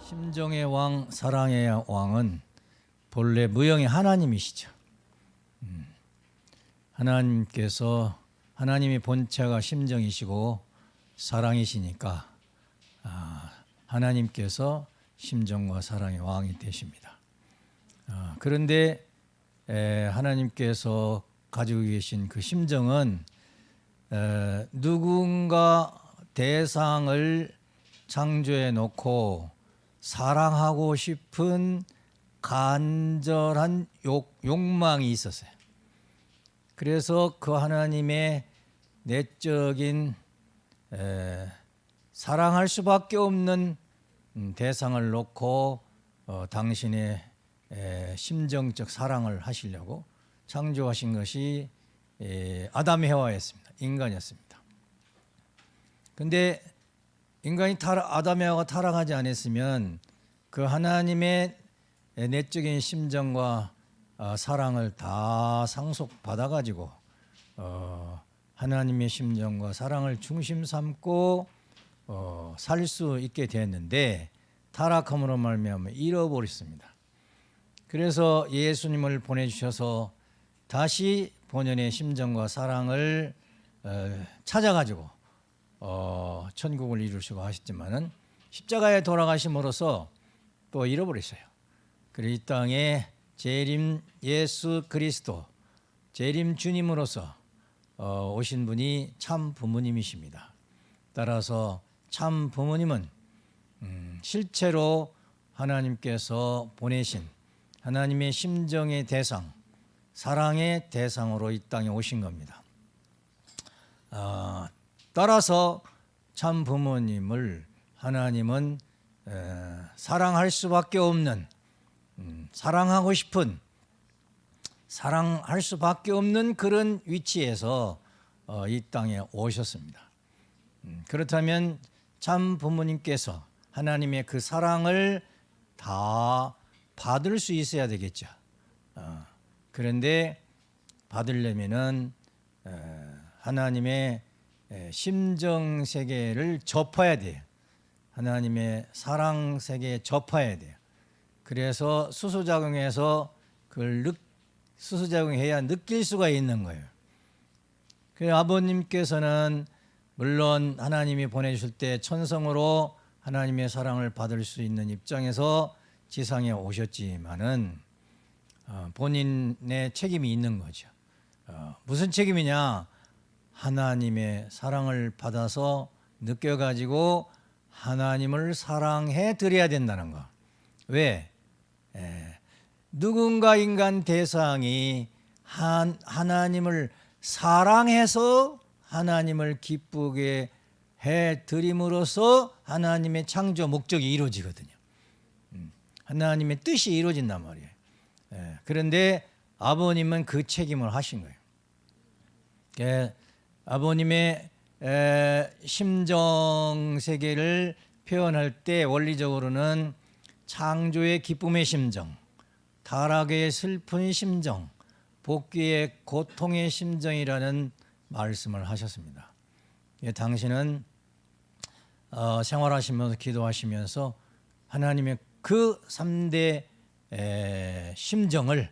심정의 왕, 사랑의 왕은 본래 무형의 하나님이시죠. 하나님께서 하나님의 본체가 심정이시고 사랑이시니까 하나님께서 심정과 사랑의 왕이 되십니다. 그런데 하나님께서 가지고 계신 그 심정은 누군가 대상을 창조해 놓고 사랑하고 싶은 간절한 욕망이 있었어요. 그래서 그 하나님의 내적인 사랑할 수밖에 없는 대상을 놓고 당신의 심정적 사랑을 하시려고 창조하신 것이 아담 해와였습니다. 인간이었습니다. 그런데 인간이 아담 해와가 타락하지 않았으면 그 하나님의 내적인 심정과 사랑을 다 상속받아 가지고 하나님의 심정과 사랑을 중심 삼고 살 수 있게 되었는데 타락함으로 말미암아 잃어버렸습니다. 그래서 예수님을 보내주셔서 다시 본연의 심정과 사랑을 찾아가지고 천국을 이루시고 하셨지만은 십자가에 돌아가심으로써 또 잃어버렸어요. 그리고 이 땅에 재림 예수 그리스도 재림 주님으로서 오신 분이 참 부모님이십니다. 따라서 참 부모님은 실제로 하나님께서 보내신 하나님의 심정의 대상, 사랑의 대상으로 이 땅에 오신 겁니다. 따라서 참 부모님을 하나님은 사랑할 수밖에 없는, 사랑하고 싶은, 사랑할 수밖에 없는 그런 위치에서 이 땅에 오셨습니다. 그렇다면 참 부모님께서 하나님의 그 사랑을 다 받을 수 있어야 되겠죠. 그런데 받으려면은 하나님의 심정 세계를 접해야 돼요. 하나님의 사랑 세계에 접해야 돼요. 그래서 수소작용해서 그걸 수소작용해야 느낄 수가 있는 거예요. 그래서 아버님께서는 물론 하나님이 보내주실 때 천성으로 하나님의 사랑을 받을 수 있는 입장에서 지상에 오셨지만은 본인의 책임이 있는 거죠. 무슨 책임이냐? 하나님의 사랑을 받아서 느껴가지고 하나님을 사랑해 드려야 된다는 거. 왜? 누군가 인간 대상이 하나님을 사랑해서 하나님을 기쁘게 해 드림으로써 하나님의 창조 목적이 이루어지거든요. 하나님의 뜻이 이루어진단 말이에요. 그런데 아버님은 그 책임을 하신 거예요. 아버님의 심정 세계를 표현할 때 원리적으로는 창조의 기쁨의 심정, 타락의 슬픈 심정, 복귀의 고통의 심정이라는 말씀을 하셨습니다. 당신은 생활하시면서 기도하시면서 하나님의 그 3대 심정을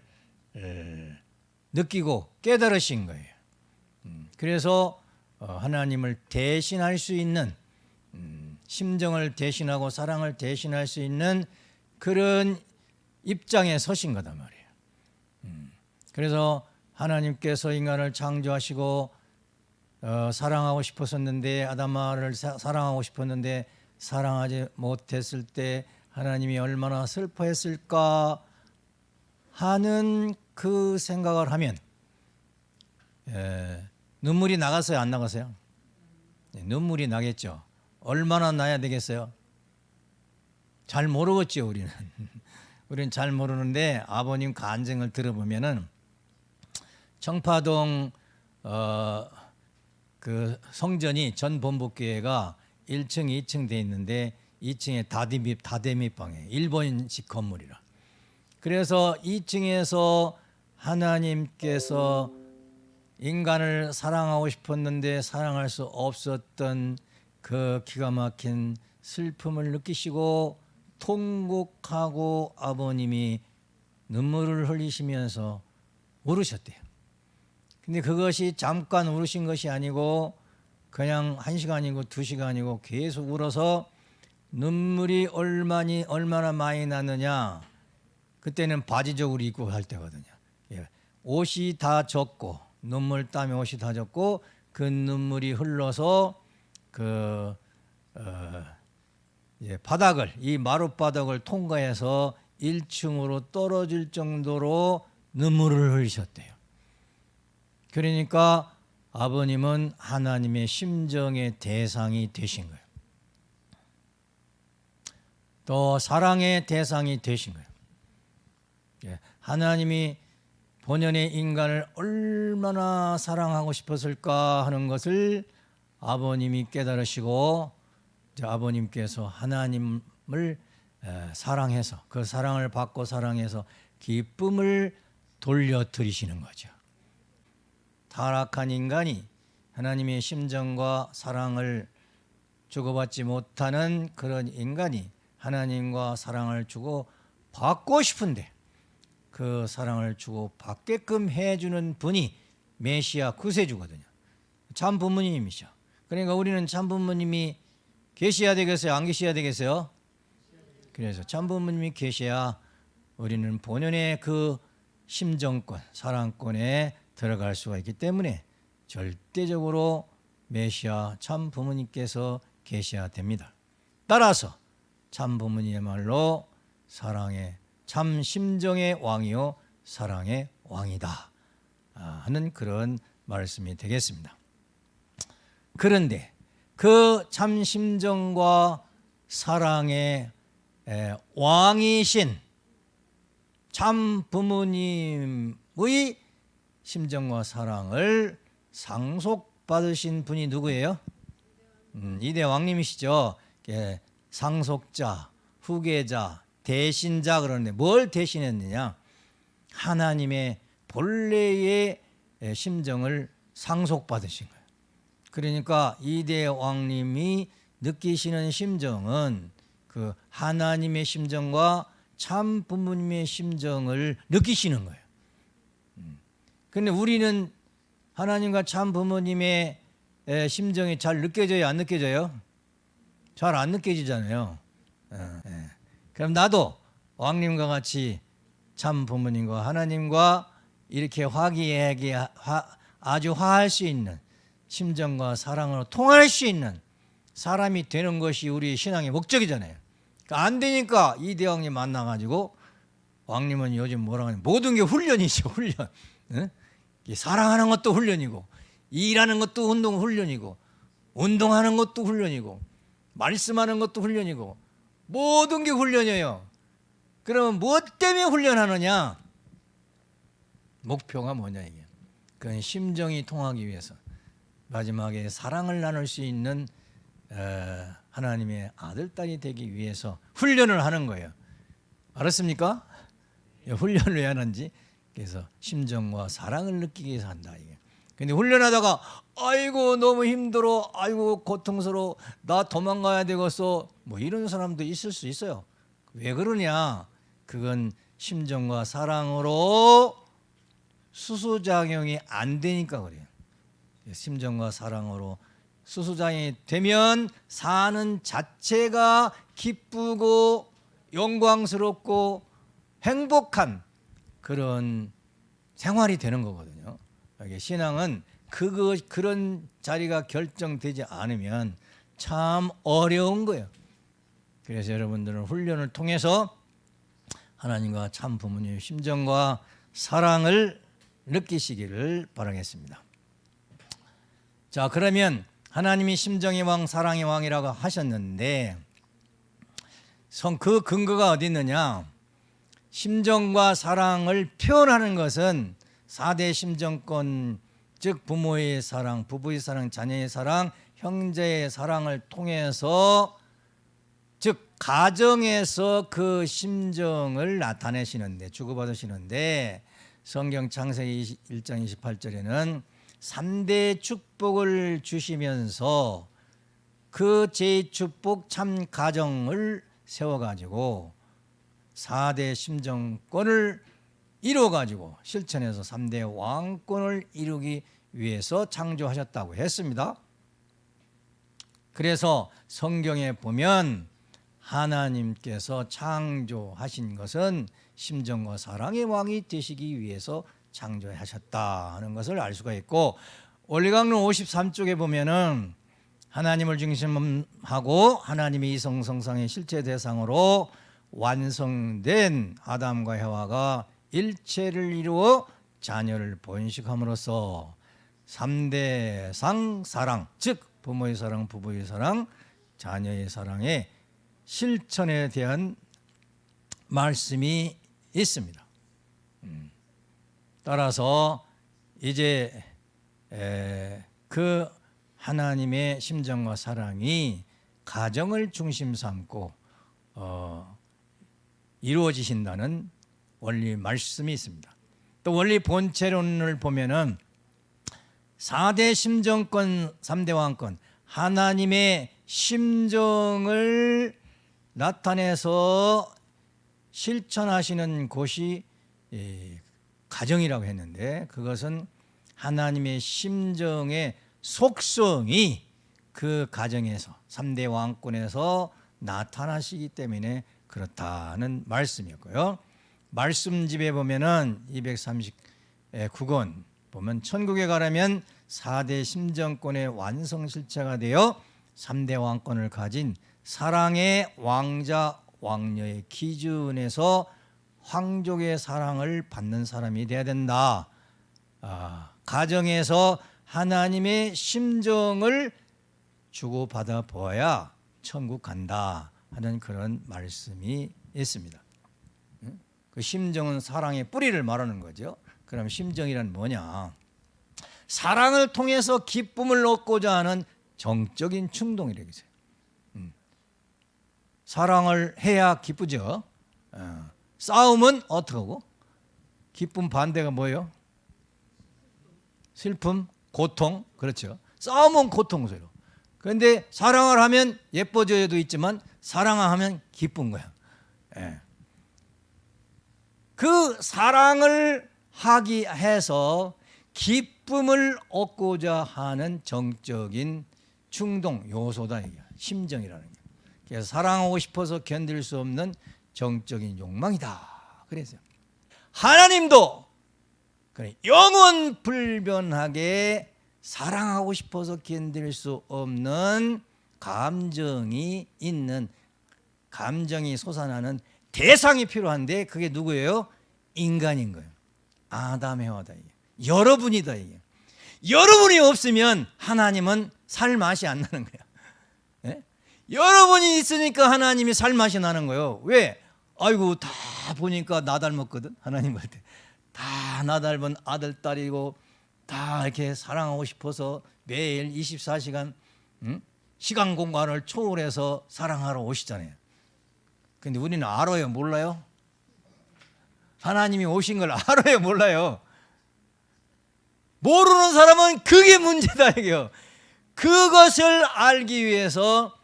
느끼고 깨달으신 거예요. 그래서 하나님을 대신할 수 있는 심정을 대신하고 사랑을 대신할 수 있는 그런 입장에 서신 거단 말이에요. 그래서 하나님께서 인간을 창조하시고 사랑하고 싶었었는데 아담아를 사랑하고 싶었는데 사랑하지 못했을 때 하나님이 얼마나 슬퍼했을까 하는 그 생각을 하면 눈물이 나갔어요? 안 나갔어요? 눈물이 나겠죠. 얼마나 나야 되겠어요? 잘 모르겠죠, 우리는. 우리는 잘 모르는데 아버님 간증을 들어보면은 청파동 그 성전이 전 본부교회가 1층, 2층 돼 있는데 2층에 다대미방에 일본식 건물이라. 그래서 2층에서 하나님께서 인간을 사랑하고 싶었는데 사랑할 수 없었던 그 기가 막힌 슬픔을 느끼시고 통곡하고 아버님이 눈물을 흘리시면서 울으셨대요. 근데 그것이 잠깐 울으신 것이 아니고 그냥 1시간이고 2시간이고 계속 울어서 눈물이 얼마나 많이 났느냐. 그때는 바지저고리 입고 할 때거든요. 옷이 다 젖고 눈물 땀에 옷이 다 젖고 그 눈물이 흘러서 바닥을 이 마룻바닥을 통과해서 1층으로 떨어질 정도로 눈물을 흘리셨대요. 그러니까 아버님은 하나님의 심정의 대상이 되신 거예요. 또 사랑의 대상이 되신 거예요. 하나님이 본연의 인간을 얼마나 사랑하고 싶었을까 하는 것을 아버님이 깨달으시고 아버님께서 하나님을 사랑해서 그 사랑을 받고 사랑해서 기쁨을 돌려드리시는 거죠. 타락한 인간이 하나님의 심정과 사랑을 주고받지 못하는 그런 인간이 하나님과 사랑을 주고 받고 싶은데 그 사랑을 주고 받게끔 해주는 분이 메시아 구세주거든요. 참 부모님이시죠. 그러니까 우리는 참 부모님이 계셔야 되겠어요? 안 계셔야 되겠어요? 그래서 참 부모님이 계셔야 우리는 본연의 그 심정권, 사랑권에 들어갈 수가 있기 때문에 절대적으로 메시아 참 부모님께서 계셔야 됩니다. 따라서 참 부모님이야말로 사랑의 참 심정의 왕이요 사랑의 왕이다 하는 그런 말씀이 되겠습니다. 그런데 그 참 심정과 사랑의 왕이신 참 부모님의 심정과 사랑을 상속받으신 분이 누구예요? 이대 왕님이시죠. 상속자, 후계자, 대신자 그러는데 뭘 대신했느냐? 하나님의 본래의 심정을 상속받으신 거예요. 그러니까 이대 왕님이 느끼시는 심정은 그 하나님의 심정과 참 부모님의 심정을 느끼시는 거예요. 그런데 우리는 하나님과 참 부모님의 심정이 잘 느껴져요? 안 느껴져요? 잘 안 느껴지잖아요. 그럼 나도 왕님과 같이 참 부모님과 하나님과 이렇게 화기애애하게 아주 화할 수 있는 심정과 사랑으로 통할 수 있는 사람이 되는 것이 우리의 신앙의 목적이잖아요. 그러니까 안 되니까 이대 왕님 만나가지고 왕님은 요즘 뭐라고 하냐 모든 게 훈련이죠. 훈련. 사랑하는 것도 훈련이고 일하는 것도 훈련이고 운동하는 것도 훈련이고 말씀하는 것도 훈련이고 모든 게 훈련이에요. 그러면 무엇 때문에 훈련하느냐? 목표가 뭐냐 이게. 그건 심정이 통하기 위해서 마지막에 사랑을 나눌 수 있는 하나님의 아들, 딸이 되기 위해서 훈련을 하는 거예요. 알았습니까? 훈련을 왜 하는지. 그래서 심정과 사랑을 느끼기 위해서 한다 이게. 근데 훈련하다가 아이고 너무 힘들어, 아이고 고통스러워, 나 도망가야 되겠어, 뭐 이런 사람도 있을 수 있어요. 왜 그러냐? 그건 심정과 사랑으로 수수작용이 안 되니까 그래요. 심정과 사랑으로 수수작용이 되면 사는 자체가 기쁘고 영광스럽고 행복한 그런 생활이 되는 거거든요. 신앙은 그런 자리가 결정되지 않으면 참 어려운 거예요. 그래서 여러분들은 훈련을 통해서 하나님과 참 부모님의 심정과 사랑을 느끼시기를 바라겠습니다. 자, 그러면 하나님이 심정의 왕, 사랑의 왕이라고 하셨는데 그 근거가 어디 있느냐? 심정과 사랑을 표현하는 것은 4대 심정권, 즉 부모의 사랑, 부부의 사랑, 자녀의 사랑, 형제의 사랑을 통해서 즉 가정에서 그 심정을 나타내시는데 주고받으시는데 성경 창세기 1장 28절에는 3대 축복을 주시면서 그 제 축복 참 가정을 세워가지고 4대 심정권을 이루어가지고 실천해서 3대 왕권을 이루기 위해서 창조하셨다고 했습니다. 그래서 성경에 보면 하나님께서 창조하신 것은 심정과 사랑의 왕이 되시기 위해서 창조하셨다는 것을 알 수가 있고, 원리강론 53쪽에 보면은 하나님을 중심하고 하나님의 이성성상의 실체 대상으로 완성된 아담과 해와가 일체를 이루어 자녀를 번식함으로써 3대상 사랑, 즉 부모의 사랑, 부부의 사랑, 자녀의 사랑의 실천에 대한 말씀이 있습니다. 따라서 이제 그 하나님의 심정과 사랑이 가정을 중심 삼고 이루어지신다는 원리 말씀이 있습니다. 또 원리 본체론을 보면은 4대 심정권, 3대 왕권, 하나님의 심정을 나타내서 실천하시는 곳이 가정이라고 했는데, 그것은 하나님의 심정의 속성이 그 가정에서 3대 왕권에서 나타나시기 때문에 그렇다는 말씀이었고요. 말씀집에 보면은 239권 보면 천국에 가려면 4대 심정권의 완성실체가 되어 3대 왕권을 가진 사랑의 왕자 왕녀의 기준에서 황족의 사랑을 받는 사람이 되어야 된다. 가정에서 하나님의 심정을 주고받아 보아야 천국 간다 하는 그런 말씀이 있습니다. 그 심정은 사랑의 뿌리를 말하는 거죠. 그럼 심정이란 뭐냐? 사랑을 통해서 기쁨을 얻고자 하는 정적인 충동이라고요. 사랑을 해야 기쁘죠. 싸움은 어떻게 하고? 기쁨 반대가 뭐예요? 슬픔, 고통. 그렇죠. 싸움은 고통스러워. 그런데 사랑을 하면 예뻐져도 있지만 사랑하면 기쁜 거야. 그 사랑을 하기 해서 기쁨을 얻고자 하는 정적인 충동 요소다, 이게 심정이라는 게. 그래서 사랑하고 싶어서 견딜 수 없는 정적인 욕망이다. 그래서 하나님도 영원 불변하게 사랑하고 싶어서 견딜 수 없는 감정이 있는, 감정이 솟아나는 대상이 필요한데, 그게 누구예요? 인간인 거예요. 아담 해와다, 이게. 여러분이다, 이게. 여러분이 없으면 하나님은 살 맛이 안 나는 거야. 네? 여러분이 있으니까 하나님이 살 맛이 나는 거예요. 왜? 아이고, 다 보니까 나 닮았거든. 하나님 볼 때 다 나 닮은 아들 딸이고 다 이렇게 사랑하고 싶어서 매일 24시간 시간 공간을 초월해서 사랑하러 오시잖아요. 근데 우리는 알아요, 몰라요? 하나님이 오신 걸 알아요, 몰라요? 모르는 사람은 그게 문제다, 이게요. 그것을 알기 위해서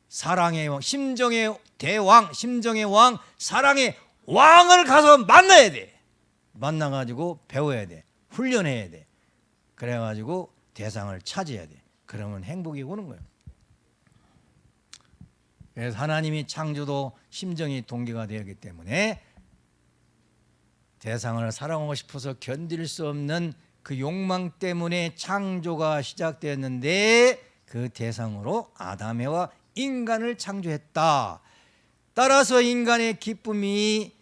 사랑의 왕, 심정의 대왕, 심정의 왕, 사랑의 왕을 가서 만나야 돼. 만나가지고 배워야 돼. 훈련해야 돼. 그래가지고 대상을 차지해야 돼. 그러면 행복이 오는 거예요. 그래서 하나님이 창조도 심정이 동기가 되었기 때문에 대상을 사랑하고 싶어서 견딜 수 없는 그 욕망 때문에 창조가 시작되었는데, 그 대상으로 아담과 인간을 창조했다. 따라서 인간의 기쁨이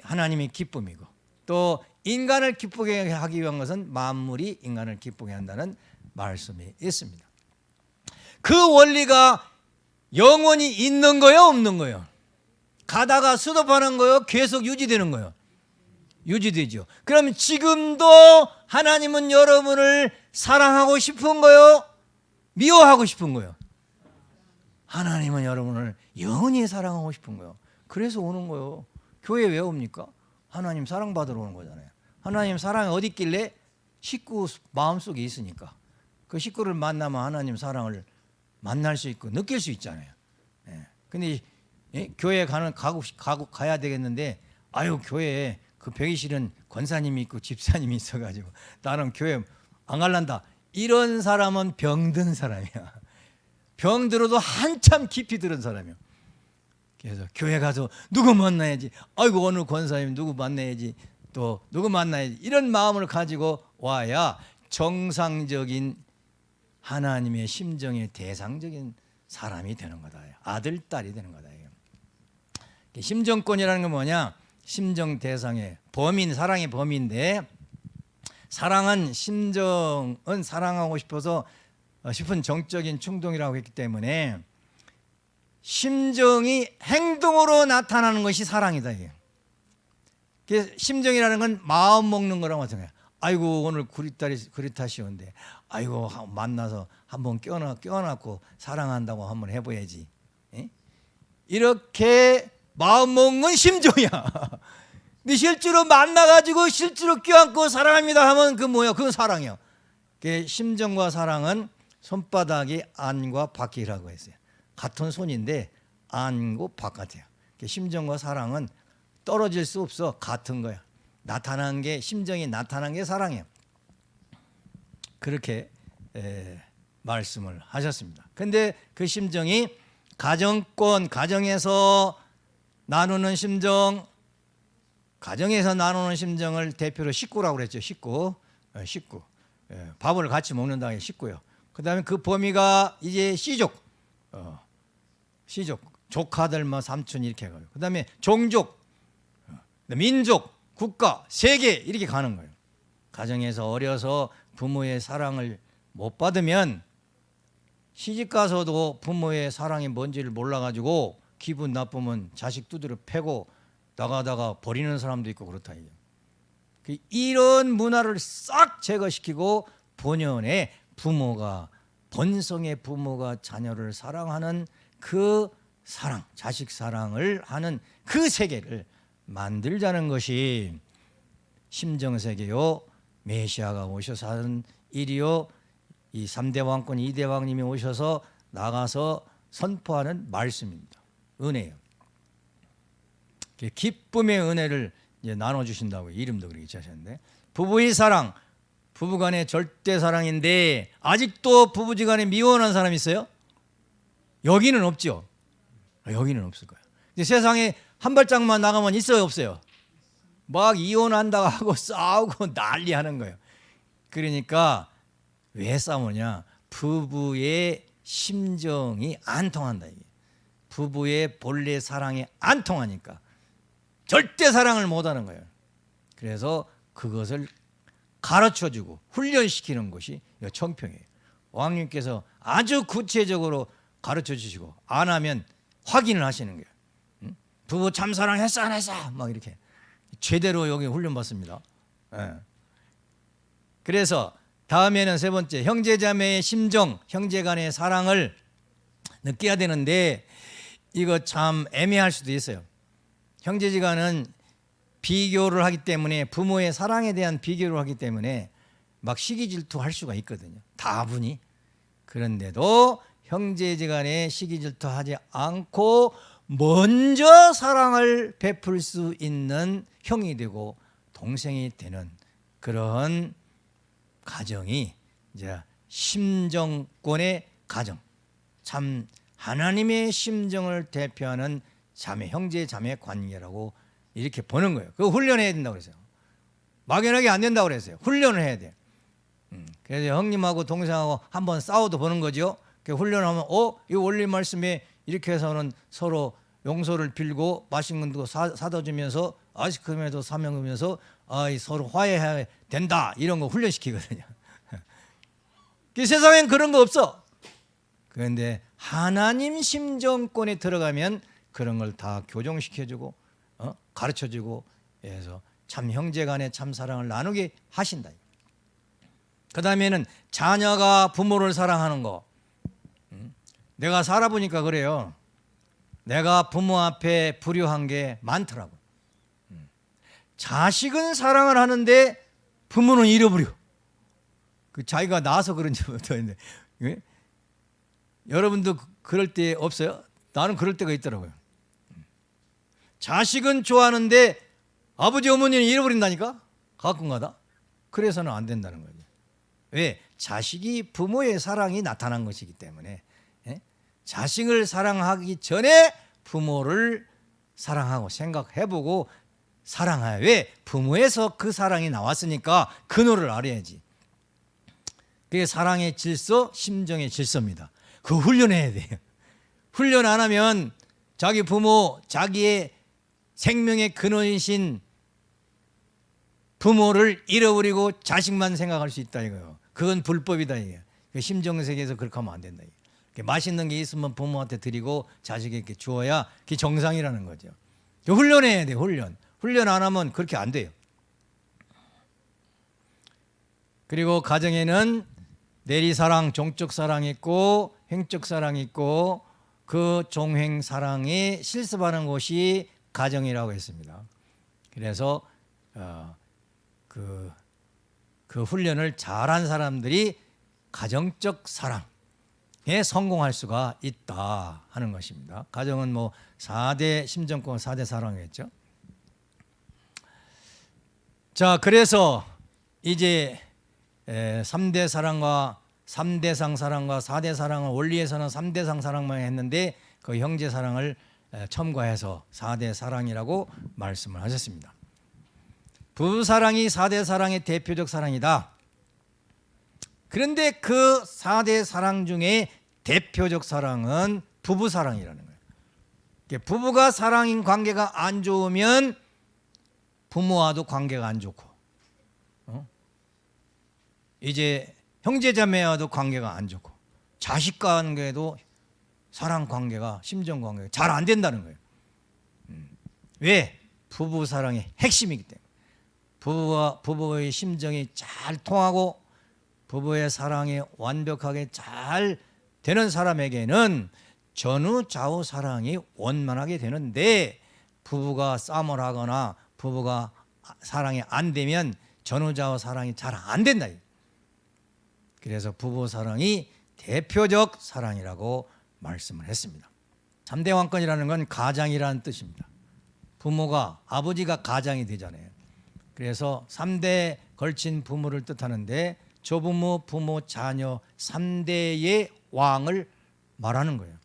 하나님의 기쁨이고, 또 인간을 기쁘게 하기 위한 것은 만물이 인간을 기쁘게 한다는 말씀이 있습니다. 그 원리가 영원히 있는 거예요, 없는 거예요? 가다가 스톱하는 거예요, 계속 유지되는 거예요? 유지되죠. 그럼 지금도 하나님은 여러분을 사랑하고 싶은 거예요? 미워하고 싶은 거예요? 하나님은 여러분을 영원히 사랑하고 싶은 거예요. 그래서 오는 거예요. 교회 왜 옵니까? 하나님 사랑받으러 오는 거잖아요. 하나님 사랑이 어디 있길래? 식구 마음속에 있으니까. 그 식구를 만나면 하나님 사랑을 만날 수 있고 느낄 수 있잖아요. 근데 예? 교회 가야 되겠는데 아유 교회에 그 병의실은 권사님이 있고 집사님이 있어가지고 나는 교회 안 갈란다. 이런 사람은 병든 사람이야. 병 들어도 한참 깊이 들은 사람이야. 그래서 교회 가서 누구 만나야지. 아이고 오늘 권사님 누구 만나야지. 또 누구 만나야지. 이런 마음을 가지고 와야 정상적인 하나님의 심정의 대상적인 사람이 되는 거다. 아들, 딸이 되는 거다. 심정권이라는 건 뭐냐? 심정 대상의 범인, 사랑의 범위인데 사랑은 심정은 사랑하고 싶은 정적인 충동이라고 했기 때문에 심정이 행동으로 나타나는 것이 사랑이다. 이게. 심정이라는 건 마음 먹는 거랑 마찬가지야. 아이고 오늘 구리타시온데 아이고 만나서 한번 껴안고 사랑한다고 한번 해봐야지. 에? 이렇게 마음 먹는 건 심정이야. 근데 실제로 만나가지고 실제로 껴안고 사랑합니다 하면 그 뭐야? 그건 사랑이야. 심정과 사랑은 손바닥이 안과 밖이라고 했어요. 같은 손인데 안고 바깥이야. 심정과 사랑은 떨어질 수 없어. 같은 거야. 나타난 게 심정이 나타난 게 사랑이야. 그렇게 말씀을 하셨습니다. 근데 그 심정이 가정권, 가정에서 나누는 심정, 가정에서 나누는 심정을 대표로 식구라고 그랬죠. 식구. 밥을 같이 먹는다는 게 식구요. 그 다음에 그 범위가 이제 시족, 조카들, 삼촌 이렇게 가요. 그 다음에 종족, 민족, 국가, 세계 이렇게 가는 거예요. 가정에서 어려서 부모의 사랑을 못 받으면 시집 가서도 부모의 사랑이 뭔지를 몰라가지고 기분 나쁘면 자식 두드려 패고 나가다가 버리는 사람도 있고 그렇다. 이런 문화를 싹 제거시키고 본연의 부모가, 본성의 부모가 자녀를 사랑하는 그 사랑, 자식 사랑을 하는 그 세계를 만들자는 것이 심정세계요, 메시아가 오셔서 하는 일이요, 이 3대 왕권 2대 왕님이 오셔서 나가서 선포하는 말씀입니다. 은혜예요. 기쁨의 은혜를 이제 나눠주신다고 이름도 그렇게 지으셨는데, 부부의 사랑, 부부간의 절대 사랑인데 아직도 부부지간에 미워하는 사람이 있어요? 여기는 없죠. 여기는 없을 거예요. 근데 세상에 한 발짝만 나가면 있어요, 없어요? 막 이혼한다고 하고 싸우고 난리하는 거예요. 그러니까 왜 싸우냐? 부부의 심정이 안 통한다. 이게. 부부의 본래 사랑이 안 통하니까 절대 사랑을 못하는 거예요. 그래서 그것을 가르쳐주고 훈련시키는 것이 청평이에요. 왕님께서 아주 구체적으로 가르쳐주시고 안 하면 확인을 하시는 거예요. 부부 참 사랑했어 안 했어? 막 이렇게 제대로 여기 훈련받습니다. 그래서 다음에는 세 번째, 형제자매의 심정, 형제간의 사랑을 느껴야 되는데 이거 참 애매할 수도 있어요. 형제지간은 비교를 하기 때문에, 부모의 사랑에 대한 비교를 하기 때문에 막 시기질투할 수가 있거든요. 다분히. 그런데도 형제지간에 시기질투하지 않고 먼저 사랑을 베풀 수 있는 형이 되고 동생이 되는 그런 가정이 이제 심정권의 가정, 참 하나님의 심정을 대표하는 자매, 형제 자매 관계라고 이렇게 보는 거예요. 그거 훈련해야 된다고 그랬어요. 막연하게 안 된다고 그랬어요. 훈련을 해야 돼. 그래서 형님하고 동생하고 한번 싸워도 보는 거죠. 훈련하면 이 원리 말씀에 이렇게 해서는 서로 용서를 빌고 맛있는 거 사다 주면서 아이스크림에도 사며 먹으면서 서로 화해해야 된다. 이런 거 훈련시키거든요. 세상엔 그런 거 없어. 그런데 하나님 심정권에 들어가면 그런 걸 다 교정시켜주고 가르쳐주고 해서 참 형제간의 참 사랑을 나누게 하신다. 그 다음에는 자녀가 부모를 사랑하는 거. 내가 살아보니까 그래요. 내가 부모 앞에 불효한 게 많더라고. 자식은 사랑을 하는데 부모는 잃어버려. 그 자기가 나서 그런지 모르겠는데 여러분도 그럴 때 없어요? 나는 그럴 때가 있더라고요. 자식은 좋아하는데 아버지 어머니는 잃어버린다니까? 가끔가다. 그래서는 안 된다는 거죠. 왜? 자식이 부모의 사랑이 나타난 것이기 때문에. 예? 자식을 사랑하기 전에 부모를 사랑하고 생각해보고 사랑해야. 왜? 부모에서 그 사랑이 나왔으니까 근원을 알아야지. 그게 사랑의 질서, 심정의 질서입니다. 그거 훈련해야 돼요. 훈련 안 하면 자기 부모, 자기의 생명의 근원이신 부모를 잃어버리고 자식만 생각할 수 있다 이거요. 그건 불법이다 이게. 심정세계에서 그렇게 하면 안 된다. 이게. 맛있는 게 있으면 부모한테 드리고 자식에게 주어야 그게 정상이라는 거죠. 훈련해야 돼요. 훈련 안 하면 그렇게 안 돼요. 그리고 가정에는 내리사랑, 종적 사랑이 있고 행적 사랑이 있고 그 종행 사랑이 실습하는 곳이 가정이라고 했습니다. 그래서 그 훈련을 잘한 사람들이 가정적 사랑에 성공할 수가 있다 하는 것입니다. 가정은 뭐 4대 심정권 4대 사랑이겠죠. 자, 그래서 이제 3대 사랑과 3대상 사랑과 4대 사랑을 원리에서는 3대상 사랑만 했는데 그 형제 사랑을 첨가해서 4대 사랑이라고 말씀을 하셨습니다. 부부 사랑이 4대 사랑의 대표적 사랑이다. 그런데 그 4대 사랑 중에 대표적 사랑은 부부 사랑이라는 거예요. 부부가 사랑인 관계가 안 좋으면 부모와도 관계가 안 좋고, 이제 형제자매와도 관계가 안 좋고, 자식 관계도 사랑 관계가, 심정 관계가 잘 안 된다는 거예요. 왜? 부부 사랑의 핵심이기 때문에. 부부의 심정이 잘 통하고 부부의 사랑이 완벽하게 잘 되는 사람에게는 전후 좌우 사랑이 원만하게 되는데, 부부가 싸움을 하거나 부부가 사랑이 안 되면 전후 좌우 사랑이 잘 안 된다. 그래서 부부 사랑이 대표적 사랑이라고 말씀을 했습니다. 3대 왕권이라는 건 가장이라는 뜻입니다. 부모가, 아버지가 가장이 되잖아요. 그래서 3대 걸친 부모를 뜻하는데 조부모, 부모, 자녀 3대의 왕을 말하는 거예요.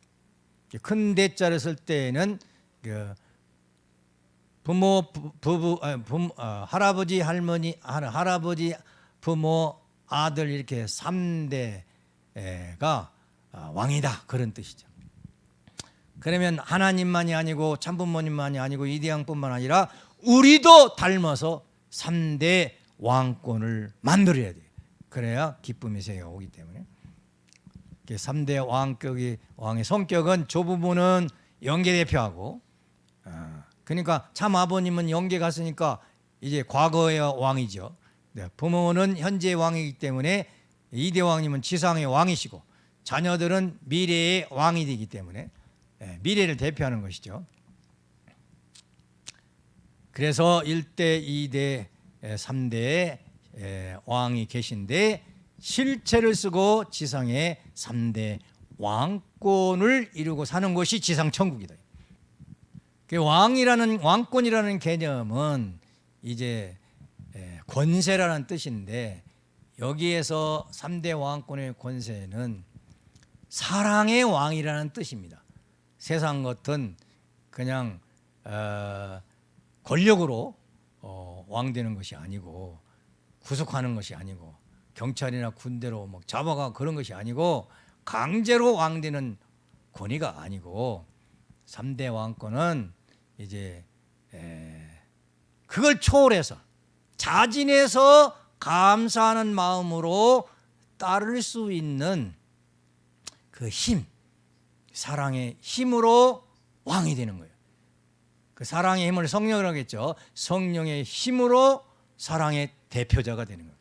큰 대자를 쓸 때에는 그 부모, 할아버지, 할머니, 할아버지, 부모, 아들 이렇게 3대가 왕이다 그런 뜻이죠. 그러면 하나님만이 아니고 참부모님만이 아니고 이대왕뿐만 아니라 우리도 닮아서 3대 왕권을 만들어야 돼요. 그래야 기쁨의 세계가 오기 때문에. 3대 왕의 성격은 조부모는 영계 대표하고, 그러니까 참 아버님은 영계 갔으니까 이제 과거의 왕이죠. 부모는 현재의 왕이기 때문에 이대 왕님은 지상의 왕이시고, 자녀들은 미래의 왕이 되기 때문에 미래를 대표하는 것이죠. 그래서 1대, 2대, 3대의 왕이 계신데 실체를 쓰고 지상의 3대 왕권을 이루고 사는 것이 지상천국이다. 왕권이라는 개념은 이제 권세라는 뜻인데, 여기에서 3대 왕권의 권세는 사랑의 왕이라는 뜻입니다. 세상 같은 그냥 권력으로 왕되는 것이 아니고, 구속하는 것이 아니고, 경찰이나 군대로 막 잡아가 그런 것이 아니고, 강제로 왕되는 권위가 아니고, 3대 왕권은 이제 그걸 초월해서 자진해서 감사하는 마음으로 따를 수 있는 그 힘, 사랑의 힘으로 왕이 되는 거예요. 그 사랑의 힘을 성령이라고 했죠. 성령의 힘으로 사랑의 대표자가 되는 거예요.